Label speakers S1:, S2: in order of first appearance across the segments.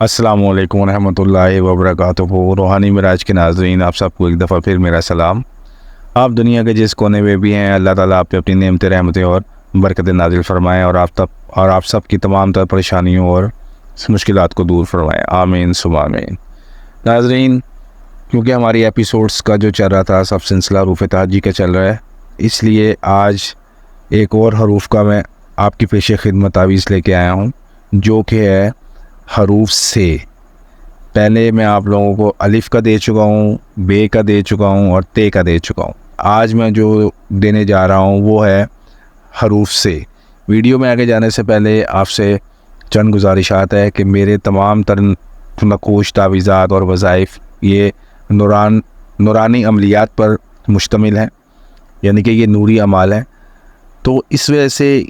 S1: अस्सलामु अलैकुम रहमतुल्लाहि व बरकातुहू। रूहानी मिराज के नाज़रीन, आप सबको एक दफ़ा फिर मेरा सलाम। आप दुनिया के जिस कोने में भी हैं, अल्लाह ताला आप पे अपनी नेमतें, रहमतें और बरकतें नाज़िल फरमाएँ और आप सब की तमाम तर परेशानियों और मुश्किलात को दूर फरमाएँ। आमीन सुम्मा आमीन। नाज़रीन, क्योंकि हमारी एपिसोड्स का जो चल रहा था सब सिलसिला हरूफ तहज्जी का चल रहा है, इसलिए आज एक और हरूफ का मैं आपकी पेश खिदमत तावीज़ लेके आया हूँ, जो कि है हरूफ से। पहले मैं आप लोगों को अलिफ का दे चुका हूँ, बे का दे चुका हूँ और ते का दे चुका हूँ। आज मैं जो देने जा रहा हूँ वो है हरूफ से। वीडियो में आगे जाने से पहले आपसे चंद गुजारिशात है कि मेरे तमाम तर नकोश, तावीज़ात और वज़ाइफ ये नूरानी अमलियात पर मुश्तमिल हैं, यानी कि ये नूरी अमाल हैं। तो इस वजह से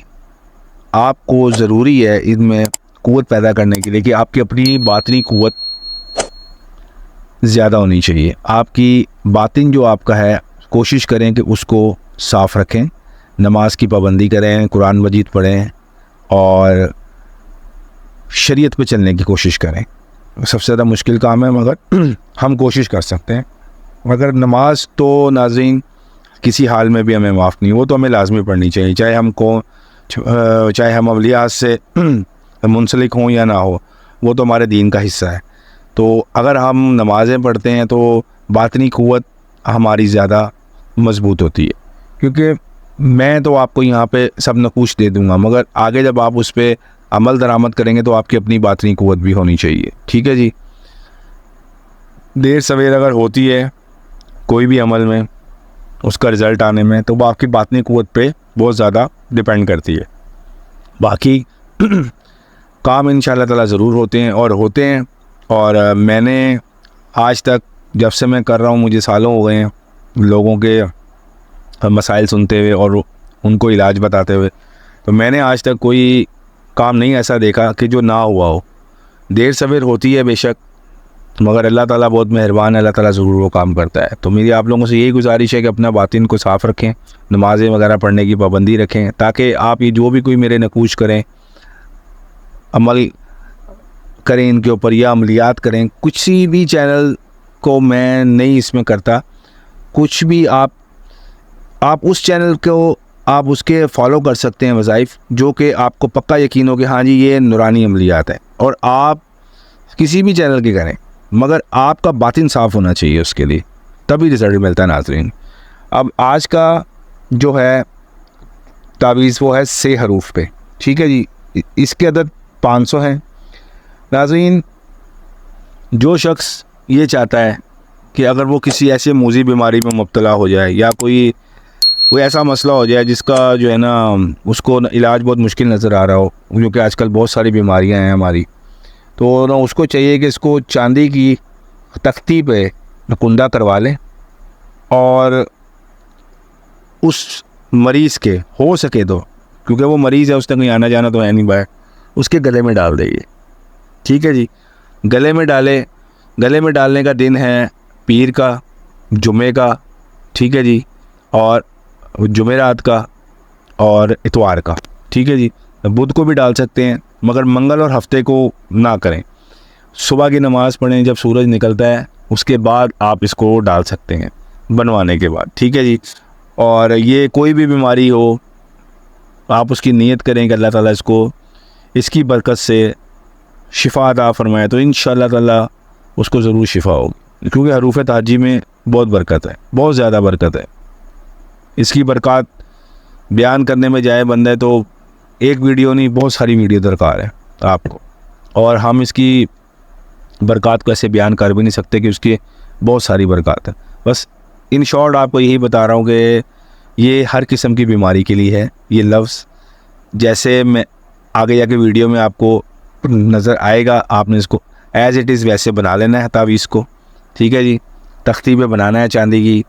S1: आपको ज़रूरी है इनमें क़ुव्वत पैदा करने के लिए कि आपकी अपनी बातिनी क़ुव्वत ज़्यादा होनी चाहिए। आपकी बातिन जो आपका है, कोशिश करें कि उसको साफ़ रखें, नमाज की पाबंदी करें, कुरान मजीद पढ़ें और शरीयत पे चलने की कोशिश करें। सबसे ज़्यादा मुश्किल काम है, मगर हम कोशिश कर सकते हैं। मगर नमाज तो नाज़रीन किसी हाल में भी हमें माफ़ नहीं, वो तो हमें लाजमी पढ़नी चाहिए, चाहे हम अवलिया से मुंसलिक हों या ना हो, वो तो हमारे दीन का हिस्सा है। तो अगर हम नमाज़ें पढ़ते हैं तो बातिनी क़ुव्वत हमारी ज़्यादा मज़बूत होती है। क्योंकि मैं तो आपको यहाँ पे सब नकूश दे दूँगा, मगर आगे जब आप उस पर अमल दरामद करेंगे तो आपकी अपनी बातिनी क़ुव्वत भी होनी चाहिए। ठीक है जी। देर सवेर अगर होती है कोई भी अमल में, उसका रिज़ल्ट आने में, तो वो आपकी बातिनी क़ुव्वत पे बहुत ज़्यादा डिपेंड करती है। बाकी काम इंशाअल्लाह ताला ज़रूर होते हैं। और मैंने आज तक जब से मैं कर रहा हूँ, मुझे सालों हो गए हैं लोगों के मसाइल सुनते हुए और उनको इलाज बताते हुए, तो मैंने आज तक कोई काम नहीं ऐसा देखा कि जो ना हुआ हो। देर सवेर होती है बेशक, मगर अल्लाह ताला बहुत मेहरबान है, अल्लाह ताला ज़रूर वो काम करता है। तो मेरी आप लोगों से यही गुजारिश है कि अपना बातिन को साफ़ रखें, नमाज़ें वगैरह पढ़ने की पाबंदी रखें, ताकि आप ये जो भी कोई मेरे नकूश करें, अमल करें इनके ऊपर या अमलियात करें। कुछ भी चैनल को मैं नहीं इसमें करता, कुछ भी आप उस चैनल को आप उसके फॉलो कर सकते हैं वज़ाइफ, जो कि आपको पक्का यकीन हो कि हाँ जी ये नूरानी अमलियात है। और आप किसी भी चैनल की करें, मगर आपका बातिन साफ़ होना चाहिए उसके लिए, तभी रिज़ल्ट मिलता है नाज़रीन। अब आज का जो है तावीज़ वो है से हरूफ पे। ठीक है जी। इसके अदद 500 हैं नाज़रीन। जो शख्स ये चाहता है कि अगर वो किसी ऐसे मूज़ी बीमारी में मुब्तला हो जाए या कोई ऐसा मसला हो जाए जिसका जो है ना उसको इलाज बहुत मुश्किल नज़र आ रहा हो, क्योंकि आजकल बहुत सारी बीमारियां हैं हमारी, तो ना उसको चाहिए कि इसको चांदी की तख्ती पे कुंदा करवा लें और उस मरीज़ के हो सके तो, क्योंकि वो मरीज़ है उसने कहीं आना जाना तो है नहीं बाहर, उसके गले में डाल देंगे। ठीक है जी। गले में डालने का दिन है पीर का, जुमे का, ठीक है जी, और जुमेरात का और इतवार का। ठीक है जी। बुध को भी डाल सकते हैं, मगर मंगल और हफ्ते को ना करें। सुबह की नमाज़ पढ़ें, जब सूरज निकलता है उसके बाद आप इसको डाल सकते हैं, बनवाने के बाद। ठीक है जी। और ये कोई भी बीमारी हो, आप उसकी नीयत करें कि अल्लाह ताला इसकी बरकत से शिफा अता फरमाए, तो इंशाअल्लाह ताला उसको ज़रूर शिफा होगी। क्योंकि हरूफ तहज्जी में बहुत बरकत है, बहुत ज़्यादा बरकत है। इसकी बरकत बयान करने में जाए बंदा तो एक वीडियो नहीं, बहुत सारी वीडियो दरकार है आपको, और हम इसकी बरकत को ऐसे बयान कर भी नहीं सकते कि उसकी बहुत सारी बरकत है। बस इन शॉर्ट आपको यही बता रहा हूँ कि ये हर किस्म की बीमारी के लिए है ये लफ्ज़। जैसे मैं आगे जाके वीडियो में आपको नज़र आएगा, आपने इसको एज़ इट इज़ वैसे बना लेना है तावीज़ को। ठीक है जी। तख्ती पे बनाना है चांदी की,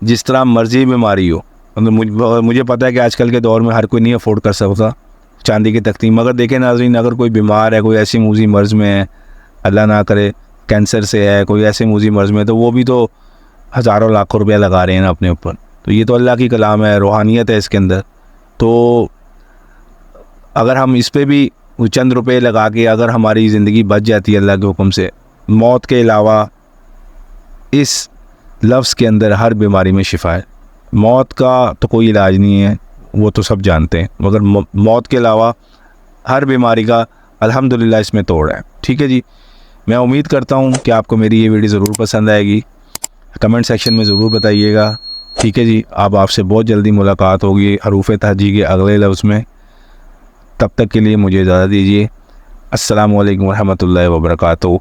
S1: जिस तरह मर्ज़ी बीमारी हो। मतलब मुझे पता है कि आजकल के दौर में हर कोई नहीं अफोर्ड कर सकता चांदी की तख्ती, मगर देखें नाज़रीन, अगर कोई बीमार है, कोई ऐसी मूज़ी मर्ज़ में है, अल्लाह ना करे कैंसर से है, कोई ऐसे मूज़ी मर्ज़ में, तो वो भी तो हज़ारों लाखों रुपया लगा रहे हैं ना अपने ऊपर। तो ये तो अल्लाह की कलाम है, रूहानियत है इसके अंदर। तो अगर हम इस पे भी चंद रुपए लगा के अगर हमारी ज़िंदगी बच जाती है अल्लाह के हुक्म से, मौत के अलावा इस लफ्ज़ के अंदर हर बीमारी में शिफा है। मौत का तो कोई इलाज नहीं है, वो तो सब जानते हैं, मगर मौत के अलावा हर बीमारी का अल्हम्दुलिल्लाह इसमें तोड़ है। ठीक है जी, मैं उम्मीद करता हूँ कि आपको मेरी ये वीडियो ज़रूर पसंद आएगी। कमेंट सेक्शन में ज़रूर बताइएगा। ठीक है जी, अब आपसे बहुत जल्दी मुलाकात होगी हरूफ तहजी के अगले लफ्ज़ में। तब तक के लिए मुझे इजाज़त दीजिए। अस्सलामु अलैकुम रहमतुल्लाहि व बरकातुहू।